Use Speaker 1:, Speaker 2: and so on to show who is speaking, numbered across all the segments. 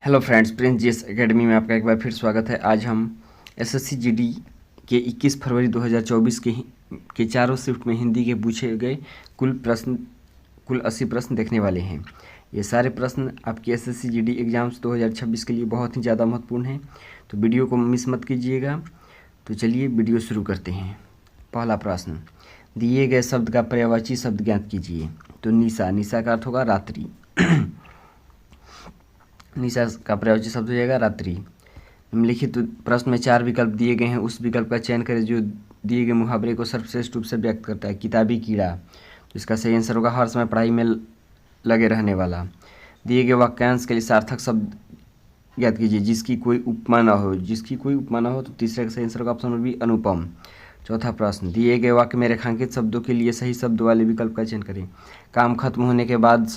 Speaker 1: Hello friends, Prince GS academy में आपका एक बार फिर स्वागत है। आज हम एसएससी जीडी के 21 फरवरी 2024 के चारों शिफ्ट में हिंदी के पूछे गए कुल 80 प्रश्न देखने वाले हैं। ये सारे प्रश्न आपके एसएससी जीडी एग्ज़ाम्स 2026 के लिए बहुत ही ज़्यादा महत्वपूर्ण हैं, तो वीडियो को मिस मत कीजिएगा। तो चलिए वीडियो शुरू करते हैं। पहला प्रश्न, दिए गए शब्द का पर्यायवाची शब्द ज्ञात कीजिए। तो निशा का अर्थ होगा रात्रि। निशा का पर्यायवाची शब्द हो जाएगा रात्रि। निम्नलिखित प्रश्न में 4 विकल्प दिए गए हैं, उस विकल्प का चयन करें जो दिए गए मुहावरे को सर्वश्रेष्ठ रूप से व्यक्त करता है। किताबी कीड़ा, तो इसका सही आंसर होगा हर समय पढ़ाई में लगे रहने वाला। दिए गए वाक्यांश के लिए सार्थक शब्द ज्ञात कीजिए जिसकी कोई उपमा न हो। तो तीसरे का सही आंसर होगा ऑप्शन नंबर बी, अनुपम। चौथा प्रश्न, दिए गए वाक्य में रेखांकित शब्दों के लिए सही शब्द वाले विकल्प का चयन करें। काम खत्म होने के बाद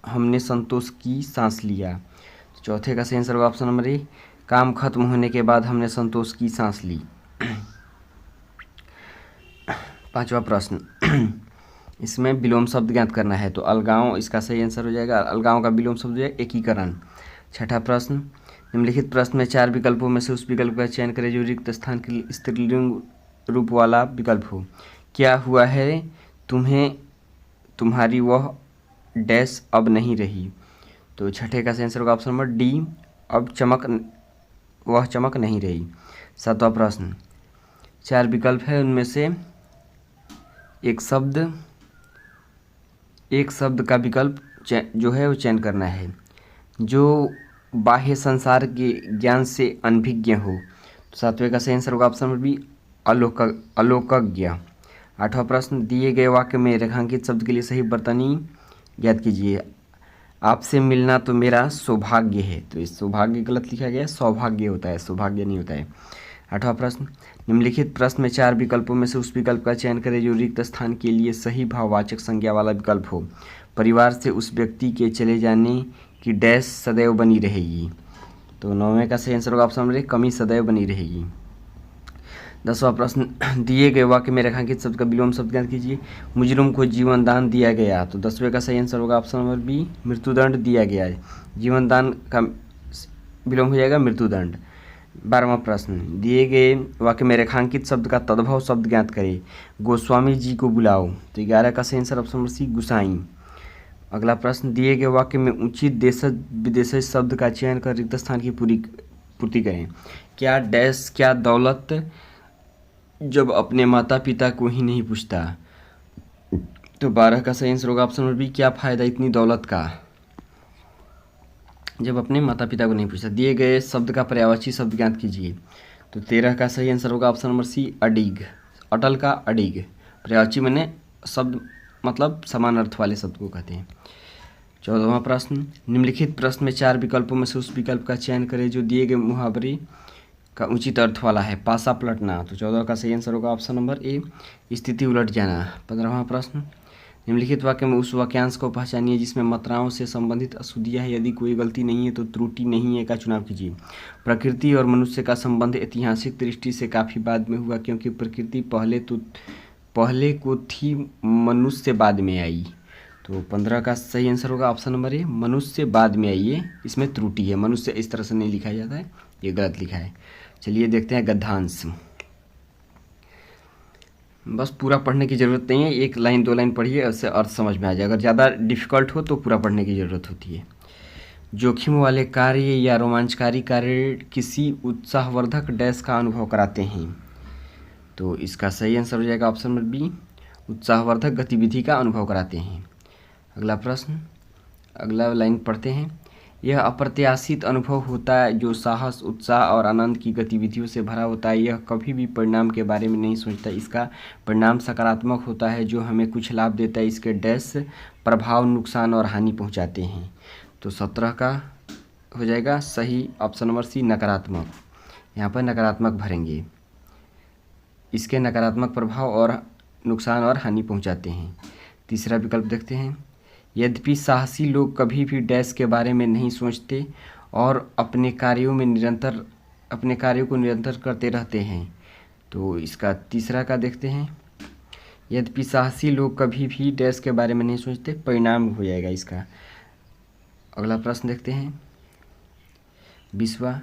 Speaker 1: हमने संतोष की सांस लिया। तो चौथे का सही आंसर होगा ऑप्शन नंबर ए, काम खत्म होने के बाद हमने संतोष की सांस ली। पांचवा प्रश्न, इसमें विलोम शब्द ज्ञात करना है। तो अलगाव इसका सही आंसर हो जाएगा। अलगाव का विलोम शब्द है एकीकरण। छठा प्रश्न, निम्नलिखित प्रश्न में 4 विकल्पों में से उस विकल्प का चयन करें जो रिक्त स्थान के लिए स्त्रीलिंग रूप वाला विकल्प हो। क्या हुआ है तुम्हें, तुम्हारी वह डैश अब नहीं रही। तो छठे का आंसर होगा ऑप्शन नंबर डी, अब वह चमक नहीं रही। सातवां प्रश्न, 4 विकल्प है, उनमें से एक शब्द का विकल्प जो है वो चयन करना है जो बाह्य संसार के ज्ञान से अनभिज्ञ हो। तो सातवें का सही आंसर होगा ऑप्शन नंबर बी, अलोकज्ञ। आठवां प्रश्न, दिए गए वाक्य में रेखांकित शब्द के लिए सही वर्तनी ज्ञात कीजिए। आपसे मिलना तो मेरा सौभाग्य है। तो इस सौभाग्य गलत लिखा गया है, सौभाग्य होता है, सौभाग्य नहीं होता है। आठवां प्रश्न, निम्नलिखित प्रश्न में 4 विकल्पों में से उस विकल्प का चयन करें जो रिक्त स्थान के लिए सही भाववाचक संज्ञा वाला विकल्प हो। परिवार से उस व्यक्ति के चले जाने की डैश सदैव बनी रहेगी। तो 9वें का सही आंसर होगा ऑप्शन नंबर ए, कमी सदैव बनी रहेगी। 10वां प्रश्न, दिए गए वाक्य में रेखांकित शब्द का विलोम शब्द ज्ञात कीजिए। मुजरिम को जीवन दान दिया गया। तो 10वें का सही आंसर होगा ऑप्शन नंबर बी, मृत्युदंड दिया गया है। जीवन दान का विलोम हो जाएगा मृत्युदंड। 12वां प्रश्न, दिए गए वाक्य में रेखांकित शब्द का तद्भव शब्द ज्ञात करें। गोस्वामी जी को बुलाओ। तो 11 का सही आंसर ऑप्शन नंबर सी, गुसाई। अगला प्रश्न, दिए गए वाक्य में उचित देशज विदेशज शब्द का चयन कर रिक्त स्थान की पूर्ति करें। क्या डैश, क्या दौलत जब अपने माता पिता को ही नहीं पूछता। तो 12 का सही आंसर होगा ऑप्शन नंबर बी, क्या फ़ायदा इतनी दौलत का जब अपने माता पिता को नहीं पूछता। दिए गए शब्द का पर्यायवाची शब्द ज्ञात कीजिए। तो 13 का सही आंसर होगा ऑप्शन नंबर सी, अडिग। अटल का अडिग। पर्यायवाची मैंने शब्द मतलब समान अर्थ वाले शब्द को कहते हैं। 14वां प्रश्न, निम्नलिखित प्रश्न में 4 विकल्पों में से उस विकल्प का चयन करें जो दिए गए मुहावरे का उचित अर्थ वाला है। पासा पलटना। तो 14 का सही आंसर होगा ऑप्शन नंबर ए, स्थिति उलट जाना। 15वां प्रश्न, निम्नलिखित वाक्य में उस वाक्यांश को पहचानिए जिसमें मात्राओं से संबंधित अशुद्धियाँ है, यदि कोई गलती नहीं है तो त्रुटि नहीं है का चुनाव कीजिए। प्रकृति और मनुष्य का संबंध ऐतिहासिक दृष्टि से काफ़ी बाद में हुआ क्योंकि प्रकृति पहले को थी, मनुष्य बाद में आई। तो 15 का सही आंसर होगा ऑप्शन नंबर ए, मनुष्य बाद में आई है, इसमें त्रुटि है। मनुष्य इस तरह से नहीं लिखा जाता है, ये गलत लिखा है। चलिए देखते हैं गद्यांश। बस पूरा पढ़ने की ज़रूरत नहीं है, 1 लाइन 2 लाइन पढ़िए, उससे अर्थ समझ में आ जाए। अगर ज़्यादा डिफ़िकल्ट हो तो पूरा पढ़ने की ज़रूरत होती है। जोखिम वाले कार्य या रोमांचकारी कार्य किसी उत्साहवर्धक डैश का अनुभव कराते हैं। तो इसका सही आंसर हो जाएगा ऑप्शन नंबर बी, उत्साहवर्धक गतिविधि का अनुभव कराते हैं। अगला प्रश्न, अगला लाइन पढ़ते हैं। यह अप्रत्याशित अनुभव होता है जो साहस, उत्साह और आनंद की गतिविधियों से भरा होता है। यह कभी भी परिणाम के बारे में नहीं सोचता। इसका परिणाम सकारात्मक होता है जो हमें कुछ लाभ देता है। इसके डैश प्रभाव नुकसान और हानि पहुंचाते हैं। तो 17 का हो जाएगा सही ऑप्शन नंबर सी, नकारात्मक। यहाँ पर नकारात्मक भरेंगे। इसके नकारात्मक प्रभाव और नुकसान और हानि पहुँचाते हैं। तीसरा विकल्प देखते हैं। यद्यपि साहसी लोग कभी भी डैश के बारे में नहीं सोचते और अपने कार्यों को निरंतर करते रहते हैं। तो इसका तीसरा का देखते हैं। यद्यपि साहसी लोग कभी भी डैश के बारे में नहीं सोचते, परिणाम हो जाएगा इसका। अगला प्रश्न देखते हैं। 20वां,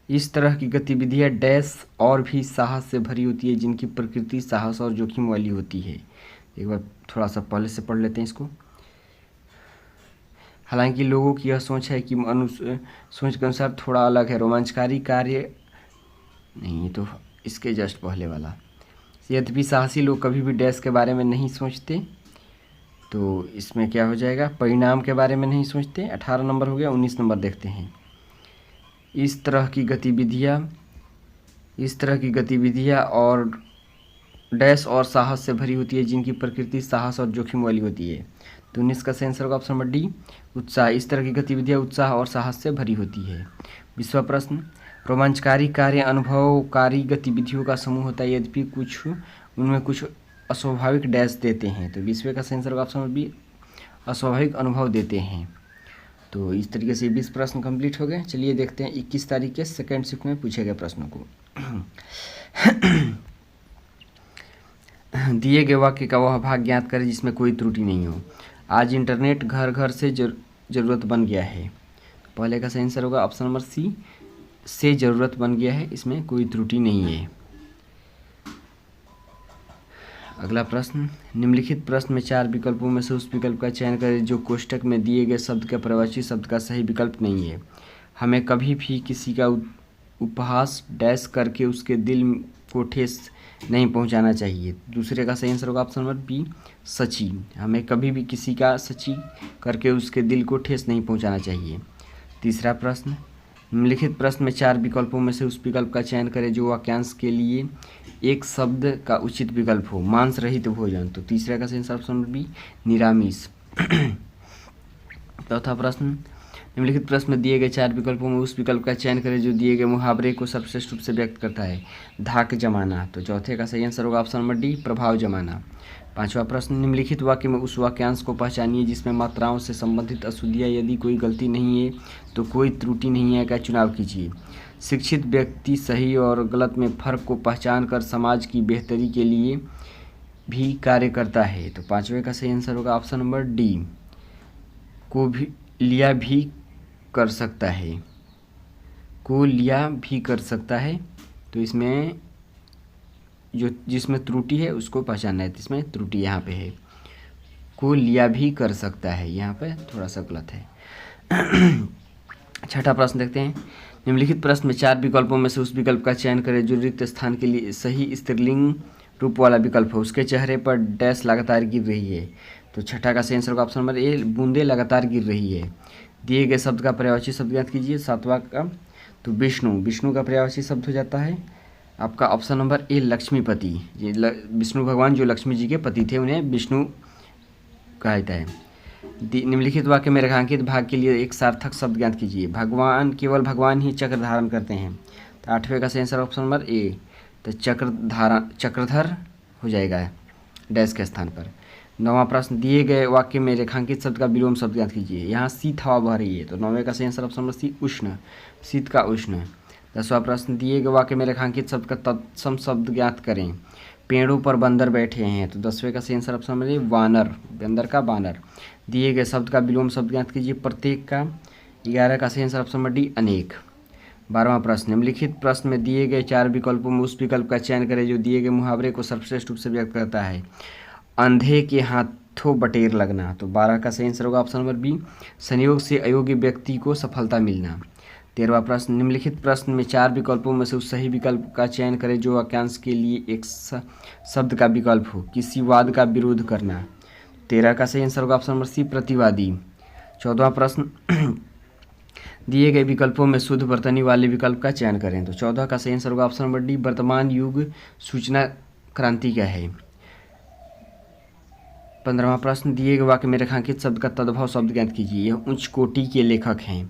Speaker 1: इस तरह की गतिविधियां डैश और भी साहस से भरी होती है जिनकी प्रकृति साहस और जोखिम वाली होती है। एक बार थोड़ा सा पहले से पढ़ लेते हैं इसको। हालांकि लोगों की यह सोच है कि सोच के अनुसार थोड़ा अलग है। रोमांचकारी कार्य नहीं, ये तो इसके जस्ट पहले वाला। यद्यपि साहसी लोग कभी भी डैश के बारे में नहीं सोचते, तो इसमें क्या हो जाएगा, परिणाम के बारे में नहीं सोचते। 18 नंबर हो गया। 19 नंबर देखते हैं। इस तरह की गतिविधियाँ और डैश और साहस से भरी होती है जिनकी प्रकृति साहस और जोखिम वाली होती है। तो 19 का आंसर होगा ऑप्शन नंबर डी, उत्साह। इस तरह की गतिविधियाँ उत्साह और साहस से भरी होती है। 20वां प्रश्न, रोमांचकारी कार्य अनुभवकारी गतिविधियों का समूह होता है यद्यपि उनमें कुछ अस्वाभाविक डैश देते हैं। तो 20वें का आंसर होगा ऑप्शन नंबर बी, अस्वाभाविक अनुभव देते हैं। तो इस तरीके से 20 प्रश्न कंप्लीट हो गए। चलिए देखते हैं 21 तारीख के सेकेंड शिफ्ट में पूछे गए प्रश्नों को। दिए गए वाक्य का वह भाग ज्ञात करें जिसमें कोई त्रुटि नहीं हो। आज इंटरनेट घर घर से ज़रूरत बन गया है। पहले का सही आंसर होगा ऑप्शन नंबर सी, से ज़रूरत बन गया है, इसमें कोई त्रुटि नहीं है। अगला प्रश्न, निम्नलिखित प्रश्न में 4 विकल्पों में से उस विकल्प का चयन करें जो कोष्ठक में दिए गए शब्द के पर्यायवाची शब्द का सही विकल्प नहीं है। हमें कभी भी किसी का उपहास डैश करके उसके दिल को ठेस नहीं पहुंचाना चाहिए। दूसरे का सही आंसर होगा ऑप्शन नंबर बी, सची। हमें कभी भी किसी का सची करके उसके दिल को ठेस नहीं पहुंचाना चाहिए। तीसरा प्रश्न, निम्नलिखित प्रश्न में 4 विकल्पों में से उस विकल्प का चयन करें जो वाक्यांश के लिए एक शब्द का उचित विकल्प हो। मांस रहित भोजन। तो तीसरा का सही आंसर ऑप्शन नंबर बी, निरामिष। चौथा प्रश्न, निम्नलिखित प्रश्न में दिए गए 4 विकल्पों में उस विकल्प का चयन करें जो दिए गए मुहावरे को सर्वश्रेष्ठ रूप से व्यक्त करता है। धाक जमाना। तो चौथे का सही आंसर होगा ऑप्शन नंबर डी, प्रभाव जमाना। पांचवा प्रश्न, निम्नलिखित वाक्य में उस वाक्यांश को पहचानिए जिसमें मात्राओं से संबंधित अशुद्धियाँ यदि कोई गलती नहीं है तो कोई त्रुटि नहीं है का चुनाव कीजिए। शिक्षित व्यक्ति सही और गलत में फ़र्क को पहचान कर समाज की बेहतरी के लिए भी कार्य करता है। तो पाँचवें का सही आंसर होगा ऑप्शन नंबर डी, को भी लिया भी कर सकता है, को लिया भी कर सकता है। तो इसमें जिसमें त्रुटि है उसको पहचानना है। तो इसमें त्रुटि यहाँ पे है, को लिया भी कर सकता है, यहाँ पे थोड़ा सा गलत है। छठा प्रश्न देखते हैं, निम्नलिखित प्रश्न में 4 विकल्पों में से उस विकल्प का चयन करें जो रिक्त स्थान के लिए सही स्त्रीलिंग रूप वाला विकल्प है। उसके चेहरे पर डैश लगातार गिर रही है। तो छठा का सही आंसर होगा ऑप्शन नंबर ए, बूंदे लगातार गिर रही है। दिए गए शब्द का पर्यायवाची शब्द ज्ञात कीजिए। सातवां का, तो विष्णु का पर्यायवाची शब्द हो जाता है आपका ऑप्शन नंबर ए, लक्ष्मीपति। ये विष्णु भगवान जो लक्ष्मी जी के पति थे उन्हें विष्णु कहा जाता है। निम्नलिखित वाक्य में रेखांकित भाग के लिए एक सार्थक शब्द ज्ञात कीजिए। भगवान, केवल भगवान ही चक्र धारण करते हैं। तो आठवें का सही आंसर ऑप्शन नंबर ए, तो चक्रधर हो जाएगा डैश के स्थान पर। नौवां प्रश्न, दिए गए वाक्य में रेखांकित शब्द का विलोम शब्द ज्ञात कीजिए। यहाँ शीत हवा बह रही है। तो नौवें का सही आंसर ऑप्शन नंबर सी, उष्ण, शीत का उष्ण। 10वां प्रश्न, दिए गए वाक्य में रेखांकित शब्द का तत्सम शब्द ज्ञात करें। पेड़ों पर बंदर बैठे हैं। तो 10वें का सही आंसर ऑप्शन नंबर ए, वानर, बंदर का बानर। दिए गए शब्द का विलोम शब्द ज्ञात कीजिए। प्रत्येक का। 11 का सही आंसर ऑप्शन नंबर डी, अनेक। 12वां प्रश्न, निम्नलिखित प्रश्न में दिए गए 4 विकल्पों में उस विकल्प का चयन करें जो दिए गए मुहावरे को सर्वश्रेष्ठ रूप से व्यक्त करता है। अंधे के हाथों बटेर लगना। तो 12 का सही आंसर होगा ऑप्शन नंबर बी, संयोग से अयोग्य व्यक्ति को सफलता मिलना। 13वां प्रश्न, निम्नलिखित प्रश्न में 4 विकल्पों में से उस सही विकल्प का चयन करें जो वाक्यांश के लिए एक शब्द का विकल्प हो। किसी वाद का विरोध करना। 13 का सही आंसर होगा ऑप्शन नंबर सी, प्रतिवादी। 14वां प्रश्न, दिए गए विकल्पों में शुद्ध वर्तनी वाले विकल्प का चयन करें। तो 14 का सही आंसर होगा ऑप्शन नंबर डी, वर्तमान युग सूचना क्रांति का है। 15वां प्रश्न, दिए गए वाक्य में रेखांकित शब्द का तद्भव शब्द ज्ञात कीजिए। यह उच्च कोटि के लेखक हैं।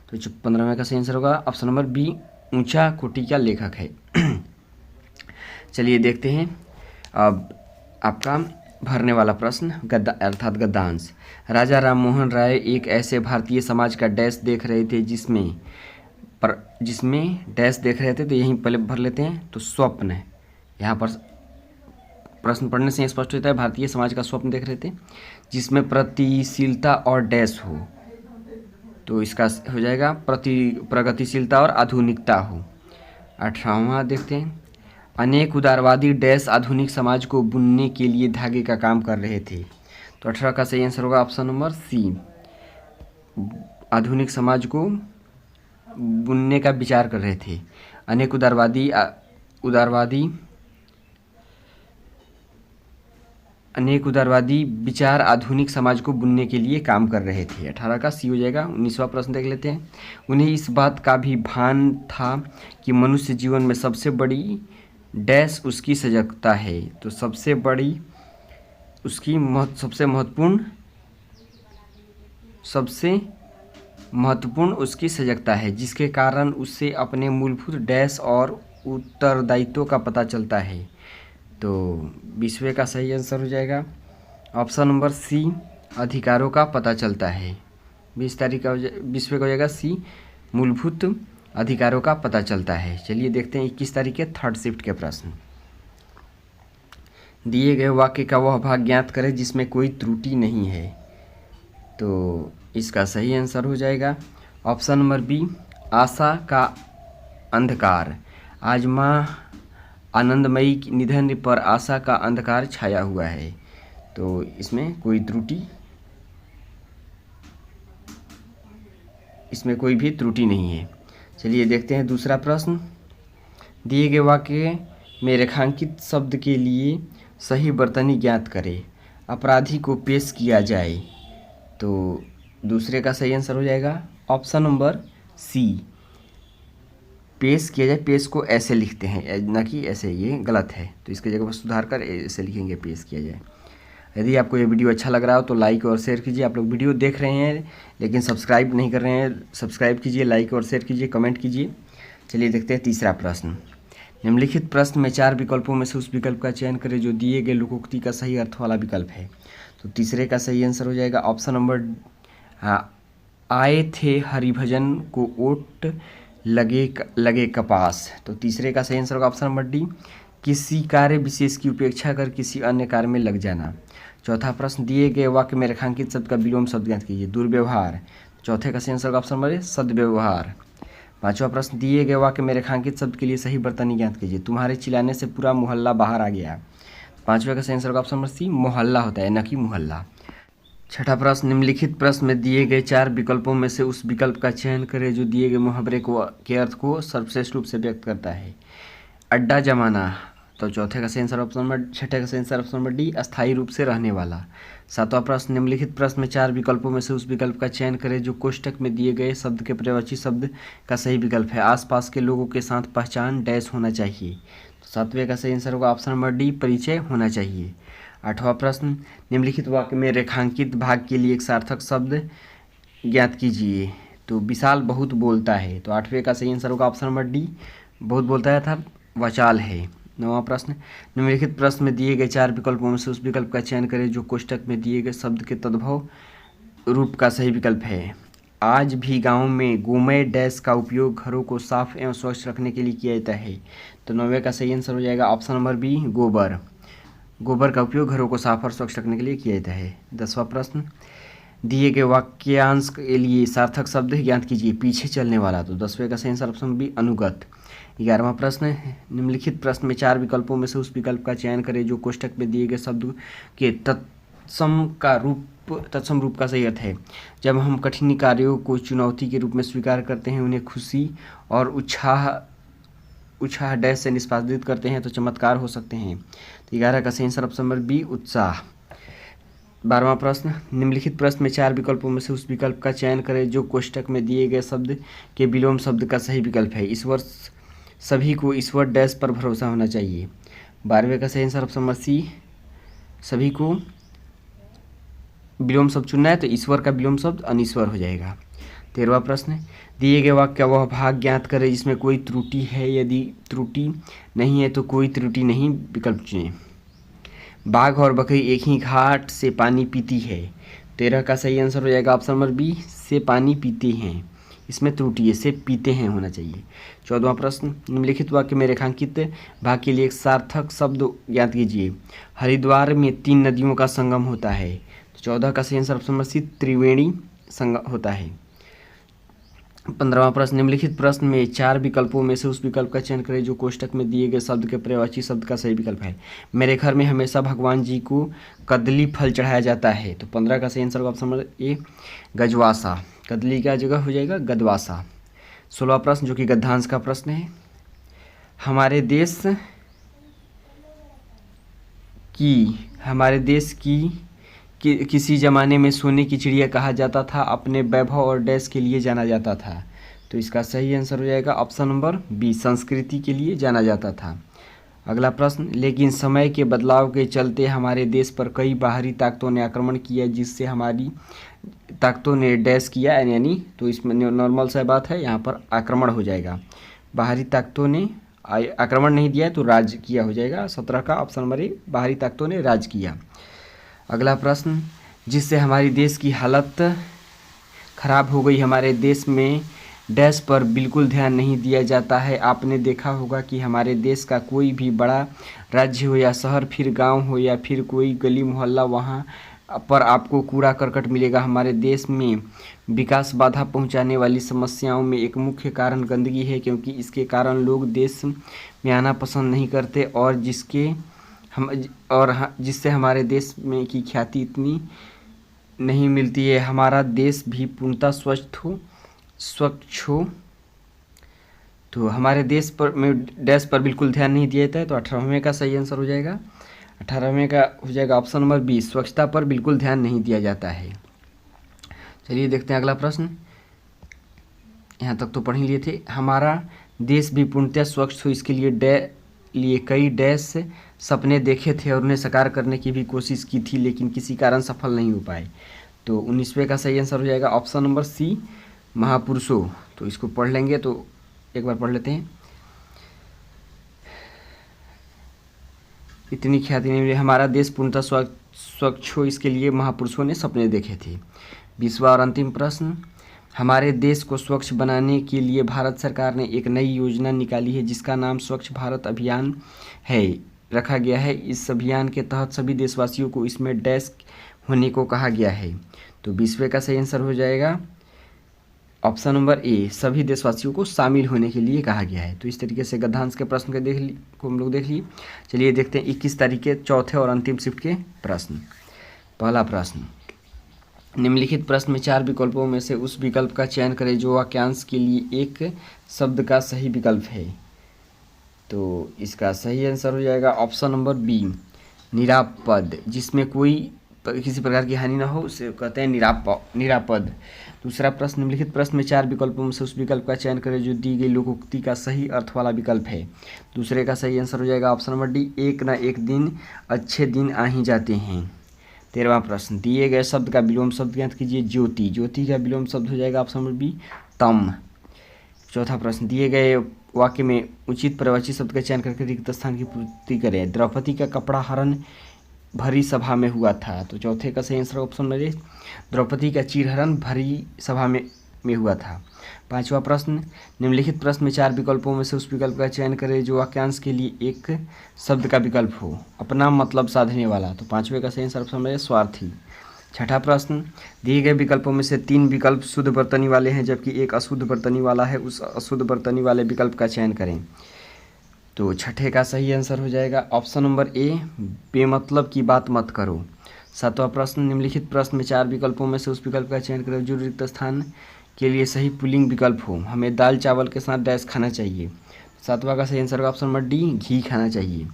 Speaker 1: तो 15वें का सही आंसर होगा ऑप्शन नंबर बी, ऊंचा कोटि का लेखक है। चलिए देखते हैं अब आपका भरने वाला प्रश्न, गद्दा अर्थात गद्यांश। राजा राम मोहन राय एक ऐसे भारतीय समाज का डैश देख रहे थे जिसमें डैश देख रहे थे। तो यहीं पहले भर लेते हैं। तो स्वप्न, यहाँ पर प्रश्न पढ़ने से स्पष्ट होता है भारतीय समाज का स्वप्न देख रहे थे जिसमें प्रतिशीलता और डैश हो। तो इसका हो जाएगा प्रगतिशीलता और आधुनिकता हो। 18वां देखते हैं, अनेक उदारवादी डैश आधुनिक समाज को बुनने के लिए धागे का काम कर रहे थे। तो 18 का सही आंसर होगा ऑप्शन नंबर सी, आधुनिक समाज को बुनने का विचार कर रहे थे। अनेक उदारवादी विचार आधुनिक समाज को बुनने के लिए काम कर रहे थे। 18 का सी हो जाएगा। 19वां प्रश्न देख लेते हैं, उन्हें इस बात का भी भान था कि मनुष्य जीवन में सबसे बड़ी डैश उसकी सजगता है। तो सबसे बड़ी उसकी सबसे महत्वपूर्ण उसकी सजगता है, जिसके कारण उससे अपने मूलभूत डैश और उत्तरदायित्व का पता चलता है। तो 20वें का सही आंसर हो जाएगा ऑप्शन नंबर सी, अधिकारों का पता चलता है। 20वें का हो जाएगा सी, मूलभूत अधिकारों का पता चलता है। चलिए देखते हैं 21 तारीख के थर्ड शिफ्ट के प्रश्न। दिए गए वाक्य का वह भाग ज्ञात करें जिसमें कोई त्रुटि नहीं है। तो इसका सही आंसर हो जाएगा ऑप्शन नंबर बी, आशा का अंधकार। आज माँ आनंदमयी के निधन पर आशा का अंधकार छाया हुआ है। तो इसमें कोई भी त्रुटि नहीं है। चलिए देखते हैं दूसरा प्रश्न। दिए गए वाक्य में रेखांकित शब्द के लिए सही वर्तनी ज्ञात करें। अपराधी को पेश किया जाए। तो दूसरे का सही आंसर हो जाएगा ऑप्शन नंबर सी, पेश किया जाए। पेश को ऐसे लिखते हैं, ना कि ऐसे, ये गलत है। तो इसकी जगह पर सुधार कर ऐसे लिखेंगे, पेश किया जाए। यदि आपको ये वीडियो अच्छा लग रहा हो तो लाइक और शेयर कीजिए। आप लोग वीडियो देख रहे हैं लेकिन सब्सक्राइब नहीं कर रहे हैं, सब्सक्राइब कीजिए, लाइक और शेयर कीजिए, कमेंट कीजिए। चलिए देखते हैं तीसरा प्रश्न। निम्नलिखित प्रश्न में 4 विकल्पों में से उस विकल्प का चयन करें जो दिए गए लोकोक्ति का सही अर्थ वाला विकल्प है। तो तीसरे का सही आंसर हो जाएगा ऑप्शन नंबर, आए थे हरिभजन को ओट लगे कपास। तो तीसरे का सही आंसर होगा ऑप्शन नंबर डी, किसी कार्य विशेष की उपेक्षा कर किसी अन्य कार्य में लग जाना। चौथा प्रश्न, दिए गए वाक्य में रेखांकित शब्द का विलोम शब्द ज्ञात कीजिए। दुर्व्यवहार। चौथे का सही आंसर होगा ऑप्शन नंबर ए, सद्व्यवहार। पांचवा प्रश्न, दिए गए वाक्य में रेखांकित शब्द के लिए सही वर्तनी ज्ञात कीजिए। तुम्हारे चिल्लाने से पूरा मोहल्ला बाहर आ गया। पांचवे का सही आंसर होगा ऑप्शन नंबर सी, मोहल्ला होता है, न कि मोहल्ला। छठा प्रश्न, निम्नलिखित प्रश्न में दिए गए 4 विकल्पों में से उस विकल्प का चयन करें जो दिए गए मुहावरे के अर्थ को सर्वश्रेष्ठ रूप से व्यक्त करता है। अड्डा जमाना। तो चौथे का सही आंसर ऑप्शन नंबर, छठे का सही आंसर ऑप्शन नंबर डी, अस्थायी रूप से रहने वाला। सातवां प्रश्न, निम्नलिखित प्रश्न में 4 विकल्पों में से उस विकल्प का चयन करें जो कोष्टक में दिए गए शब्द के पर्यायवाची शब्द का सही विकल्प है। आसपास के लोगों के साथ पहचान डैश होना चाहिए। तो सातवें का सही आंसर होगा ऑप्शन नंबर डी, परिचय होना चाहिए। आठवां प्रश्न, निम्नलिखित वाक्य में रेखांकित भाग के लिए एक सार्थक शब्द ज्ञात कीजिए। तो विशाल बहुत बोलता है। तो आठवें का सही आंसर होगा ऑप्शन नंबर डी, बहुत बोलता है था वचाल है। नौवां प्रश्न, निम्नलिखित प्रश्न में दिए गए 4 विकल्पों में से उस विकल्प का चयन करें जो कोष्टक में दिए गए शब्द के तद्भव रूप का सही विकल्प है। आज भी गांव में गोमय डैश का उपयोग घरों को साफ एवं स्वच्छ रखने के लिए किया जाता है। तो 9वें का सही आंसर हो जाएगा ऑप्शन नंबर बी, गोबर। गोबर का उपयोग घरों को साफ और स्वच्छ रखने के लिए किया जाता है। 10वां प्रश्न, दिए गए वाक्यांश के लिए सार्थक शब्द ज्ञात कीजिए। पीछे चलने वाला। तो 10वें का सही आंसर ऑप्शन बी, अनुगत। 11वां प्रश्न, निम्नलिखित प्रश्न में 4 विकल्पों में से उस विकल्प का चयन करें जो कोष्टक में दिए गए शब्द के तत्सम रूप का सही अर्थ है। जब हम कठिन कार्यों को चुनौती के रूप में स्वीकार करते हैं, उन्हें खुशी और उत्साह डैश से निष्पादित करते हैं तो चमत्कार हो सकते हैं। तो 11 का सही आंसर ऑप्शन नंबर बी, उत्साह। 12वां प्रश्न, निम्नलिखित प्रश्न में 4 विकल्पों में से उस विकल्प का चयन करें जो कोष्टक में दिए गए शब्द के विलोम शब्द का सही विकल्प है। ईश्वर, सभी को ईश्वर डैश पर भरोसा होना चाहिए। 12वें का सही आंसर ऑप्शन नंबर सी, सभी को विलोम शब्द चुनना है तो ईश्वर का विलोम शब्द अनीश्वर हो जाएगा। 13वां प्रश्न, दिए गए वाक्य का वह भाग ज्ञात करें जिसमें कोई त्रुटि है। यदि त्रुटि नहीं है तो कोई त्रुटि नहीं विकल्प चुनें। बाघ और बकरी एक ही घाट से पानी पीती है। 13 का सही आंसर हो जाएगा ऑप्शन नंबर बी, से पानी पीते हैं। इसमें त्रुटि है, से पीते हैं होना चाहिए। 14वां प्रश्न, निम्नलिखित वाक्य में रेखांकित भाग के लिए एक सार्थक शब्द ज्ञात कीजिए। हरिद्वार में 3 नदियों का संगम होता है। तो 14 का सही answer option number C, Triveni Sangam होता है। 15वां प्रश्न, निम्नलिखित प्रश्न में 4 विकल्पों में से उस विकल्प का चयन करें जो कोष्ठक में दिए गए शब्द के पर्यायवाची शब्द का सही विकल्प है। मेरे घर में हमेशा भगवान जी को कदली फल चढ़ाया जाता है। तो 15 का सही आंसर होगा ऑप्शन नंबर ए, गजवासा। कदली का जगह हो जाएगा गदवासा। 16वां प्रश्न जो कि गद्यांश का प्रश्न है, हमारे देश की किसी ज़माने में सोने की चिड़िया कहा जाता था, अपने वैभव और डैश के लिए जाना जाता था। तो इसका सही आंसर हो जाएगा ऑप्शन नंबर बी, संस्कृति के लिए जाना जाता था। अगला प्रश्न, लेकिन समय के बदलाव के चलते हमारे देश पर कई बाहरी ताकतों ने आक्रमण किया, जिससे हमारी ताकतों ने डैश किया, यानी तो इसमें नॉर्मल सा बात है, यहाँ पर आक्रमण हो जाएगा। बाहरी ताकतों ने आक्रमण नहीं दिया तो राज किया हो जाएगा। 17 का ऑप्शन नंबर ए, बाहरी ताकतों ने राज किया। अगला प्रश्न, जिससे हमारी देश की हालत खराब हो गई, हमारे देश में डैश पर बिल्कुल ध्यान नहीं दिया जाता है। आपने देखा होगा कि हमारे देश का कोई भी बड़ा राज्य हो या शहर, फिर गांव हो या फिर कोई गली मोहल्ला, वहां पर आपको कूड़ा करकट मिलेगा। हमारे देश में विकास बाधा पहुंचाने वाली समस्याओं में एक मुख्य कारण गंदगी है, क्योंकि इसके कारण लोग देश में आना पसंद नहीं करते और जिससे हमारे देश में की ख्याति इतनी नहीं मिलती है। हमारा देश भी पूर्णतः स्वच्छ हो। तो हमारे देश पर में डैश पर बिल्कुल ध्यान नहीं दिया जाता है। तो 18वें का सही आंसर हो जाएगा, 18वें का हो जाएगा ऑप्शन नंबर बी, स्वच्छता पर बिल्कुल ध्यान नहीं दिया जाता है। चलिए देखते हैं अगला प्रश्न। यहाँ तक तो पढ़ ही लिए थे। हमारा देश भी पूर्णतः स्वच्छ हो, इसके लिए कई डैश सपने देखे थे और उन्हें साकार करने की भी कोशिश की थी, लेकिन किसी कारण सफल नहीं हो पाए। तो 19वें का सही आंसर हो जाएगा ऑप्शन नंबर सी, महापुरुषों। तो इसको पढ़ लेंगे, तो एक बार पढ़ लेते हैं। इतनी ख्याति नहीं मिली, हमारा देश पूर्णतः स्वच्छ हो, इसके लिए महापुरुषों ने सपने देखे थे। 20वां और अंतिम प्रश्न, हमारे देश को स्वच्छ बनाने के लिए भारत सरकार ने एक नई योजना निकाली है, जिसका नाम स्वच्छ भारत अभियान रखा गया है। इस अभियान के तहत सभी देशवासियों को इसमें डैश होने को कहा गया है। तो 20वें का सही आंसर हो जाएगा ऑप्शन नंबर ए, सभी देशवासियों को शामिल होने के लिए कहा गया है। तो इस तरीके से गद्यांश के प्रश्न को हम लोग देख लिए। चलिए देखते हैं 21 तारीख के चौथे और अंतिम शिफ्ट के प्रश्न। पहला प्रश्न, निम्नलिखित प्रश्न में 4 विकल्पों में से उस विकल्प का चयन करें जो वाक्यांश के लिए एक शब्द का सही विकल्प है। तो इसका सही आंसर हो जाएगा ऑप्शन नंबर बी, निरापद, जिसमें किसी प्रकार की हानि ना हो उसे कहते हैं निरापद। दूसरा प्रश्न, निम्नलिखित प्रश्न में 4 विकल्पों में से उस विकल्प का चयन करें जो दी गई लोकोक्ति का सही अर्थ वाला विकल्प है। दूसरे का सही आंसर हो जाएगा ऑप्शन नंबर डी, एक ना एक दिन अच्छे दिन आ ही जाते हैं। 13वां प्रश्न, दिए गए शब्द का विलोम शब्द ज्ञात कीजिए। ज्योति, ज्योति का विलोम शब्द हो जाएगा ऑप्शन नंबर बी, तम। चौथा प्रश्न, दिए गए वाक्य में उचित पर्यायवाची शब्द का चयन करके रिक्त स्थान की पूर्ति करें। द्रौपदी का कपड़ा हरण भरी सभा में हुआ था। तो चौथे का सही answer option number A, Draupadi का चीरहरण भरी सभा में हुआ था। 5वां प्रश्न, निम्नलिखित प्रश्न में 4 विकल्पों में से उस विकल्प का चयन करें जो वाक्यांश के लिए एक शब्द का विकल्प हो, अपना मतलब साधने वाला। तो 5वें का सही आंसर ऑप्शन नंबर ए, स्वार्थी। 6ठा प्रश्न, दिए गए विकल्पों में से 3 विकल्प शुद्ध वर्तनी वाले हैं जबकि एक अशुद्ध वर्तनी वाला है, उस अशुद्ध वर्तनी वाले विकल्प का चयन करें। तो 6ठे का सही आंसर हो जाएगा ऑप्शन नंबर ए, बेमतलब की बात मत करो। 7वां प्रश्न, निम्नलिखित प्रश्न में 4 विकल्पों में से उस विकल्प का चयन करें जो रिक्त स्थान के लिए सही पुल्लिंग विकल्प हो। हमें दाल चावल के साथ डैश खाना चाहिए। 7वां का सही आंसर ऑप्शन नंबर डी, घी खाना चाहिए।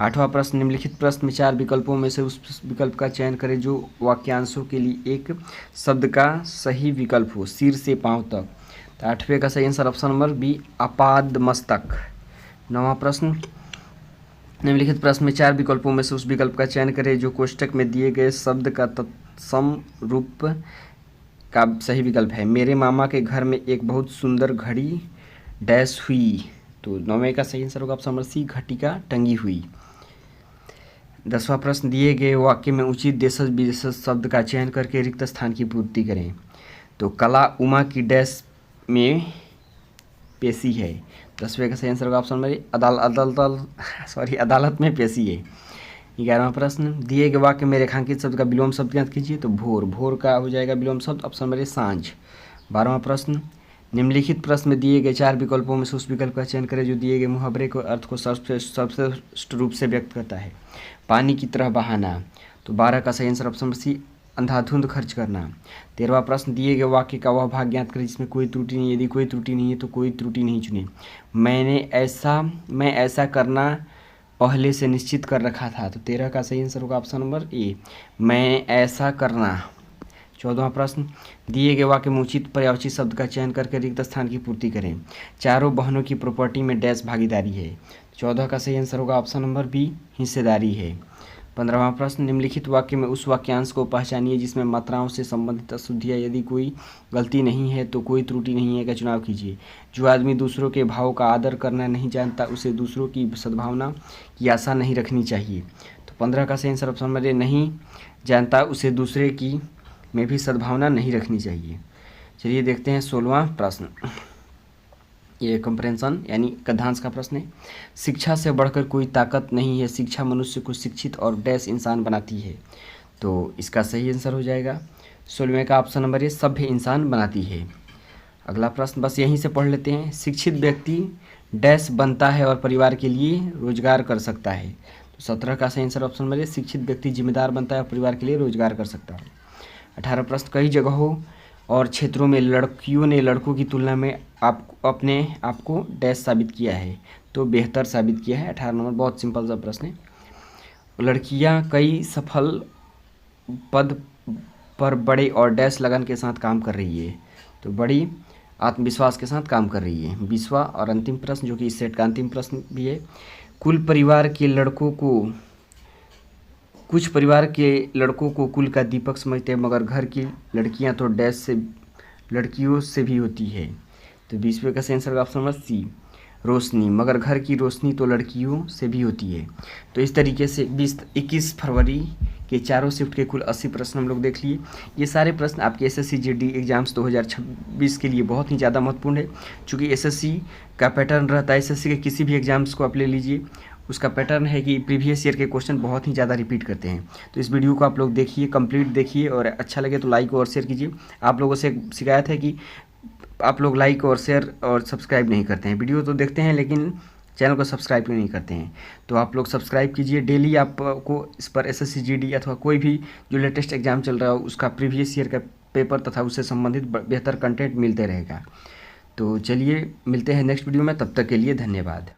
Speaker 1: 8वां प्रश्न, निम्नलिखित प्रश्न में 4 विकल्पों में से उस विकल्प का चयन करें जो वाक्यांशों के लिए एक शब्द का सही विकल्प हो, सिर से पांव तक। तो 8वें का सही आंसर ऑप्शन नंबर बी, अपाद मस्तक। 9वां प्रश्न, निम्नलिखित प्रश्न में 4 विकल्पों में से उस विकल्प का चयन करें जो कोष्ठक में दिए गए शब्द का तत्सम रूप का सही विकल्प है। मेरे मामा के घर में एक बहुत सुंदर घड़ी डैश हुई। तो 9वें का सही आंसर होगा ऑप्शन नंबर सी, घटिका टंगी हुई। 10वां प्रश्न, दिए गए वाक्य में उचित देशज विदेशज शब्द का चयन करके रिक्त स्थान की पूर्ति करें। तो कला उमा की डैश में पेशी है। 10वें का सही आंसर होगा ऑप्शन नंबर अदालत में पेशी है। 11वां प्रश्न, दिए गए वाक्य में रेखांकित शब्द का विलोम शब्द ज्ञात कीजिए। तो भोर, भोर का हो जाएगा विलोम शब्द ऑप्शन नंबर ए, सांझ। 12वां प्रश्न, निम्नलिखित प्रश्न में दिए गए 4 विकल्पों में से उस विकल्प का चयन करें जो दिए गए मुहावरे को अर्थ को सर्वश्रेष्ठ रूप से व्यक्त करता है। पानी की तरह बहाना, तो 12 का सही आंसर ऑप्शन सी अंधाधुंध खर्च करना। 13वां प्रश्न, दिए गए वाक्य का वह भाग ज्ञात करें जिसमें कोई त्रुटि नहीं, यदि कोई त्रुटि नहीं है तो कोई त्रुटि नहीं चुने। मैं ऐसा करना पहले से निश्चित कर रखा था, तो 13 का सही आंसर होगा ऑप्शन नंबर ए, मैं ऐसा करना। 14वां प्रश्न, दिए गए वाक्य में उचित पर्यायवाची शब्द का चयन करके रिक्त स्थान की पूर्ति करें। चारों बहनों की प्रॉपर्टी में डैश भागीदारी है। 14 का सही आंसर होगा ऑप्शन नंबर बी, हिस्सेदारी है। 15वां प्रश्न, निम्नलिखित वाक्य में उस वाक्यांश को पहचानिए जिसमें मात्राओं से संबंधित अशुद्धियाँ, यदि कोई गलती नहीं है तो कोई त्रुटि नहीं है का चुनाव कीजिए। जो आदमी दूसरों के भाव का आदर करना नहीं जानता उसे दूसरों की सद्भावना की आशा नहीं रखनी चाहिए। तो 15 का सही आंसर ऑप्शन नंबर ए, नहीं जानता उसे दूसरे की में भी सद्भावना नहीं रखनी चाहिए। चलिए देखते हैं 16वां प्रश्न, ये कंप्रेंशन यानी गद्यांश का प्रश्न है। शिक्षा से बढ़कर कोई ताकत नहीं है, शिक्षा मनुष्य को शिक्षित और डैश इंसान बनाती है, तो इसका सही आंसर हो जाएगा 16वें का ऑप्शन नंबर ए, सभ्य इंसान बनाती है। अगला प्रश्न बस यहीं से पढ़ लेते हैं। शिक्षित व्यक्ति डैश बनता है और परिवार के लिए रोजगार कर सकता है, तो 17 का सही आंसर ऑप्शन नंबर ए, शिक्षित व्यक्ति जिम्मेदार बनता है और परिवार के लिए रोजगार कर सकता है। 18 प्रश्न, कई जगहों और क्षेत्रों में लड़कियों ने लड़कों की तुलना में अपने आप को डैश साबित किया है, तो बेहतर साबित किया है। 18 नंबर बहुत सिंपल सा प्रश्न है। लड़कियां कई सफल पद पर बड़े और डैश लगन के साथ काम कर रही है, तो बड़ी आत्मविश्वास के साथ काम कर रही है। 20वां और अंतिम प्रश्न जो कि इस सेट का अंतिम प्रश्न भी है। कुछ परिवार के लड़कों को कुल का दीपक समझते हैं, मगर घर की लड़कियां तो लड़कियों से भी होती है, तो 20वें का आंसर ऑप्शन नंबर सी, रोशनी, मगर घर की रोशनी तो लड़कियों से भी होती है। तो इस तरीके से 21 फरवरी के चारों शिफ्ट के कुल 80 प्रश्न हम लोग देख लिए। ये सारे प्रश्न आपके एसएससी जीडी एग्जाम्स 2026 के लिए बहुत ही ज़्यादा महत्वपूर्ण है, क्योंकि एसएससी का पैटर्न रहता है, एसएससी के किसी भी एग्जाम्स को आप ले लीजिए, उसका पैटर्न है कि प्रीवियस ईयर के क्वेश्चन बहुत ही ज़्यादा रिपीट करते हैं। तो इस वीडियो को आप लोग देखिए, कंप्लीट देखिए, और अच्छा लगे तो लाइक और शेयर कीजिए। आप लोगों से शिकायत है कि आप लोग लाइक और शेयर और सब्सक्राइब नहीं करते हैं, वीडियो तो देखते हैं लेकिन चैनल को सब्सक्राइब नहीं करते हैं, तो आप लोग सब्सक्राइब कीजिए। डेली आपको इस पर एसएससी जीडी अथवा कोई भी जो लेटेस्ट एग्जाम चल रहा हो उसका प्रीवियस ईयर का पेपर तथा उससे संबंधित बेहतर कंटेंट मिलते रहेगा। तो चलिए मिलते हैं नेक्स्ट वीडियो में, तब तक के लिए धन्यवाद।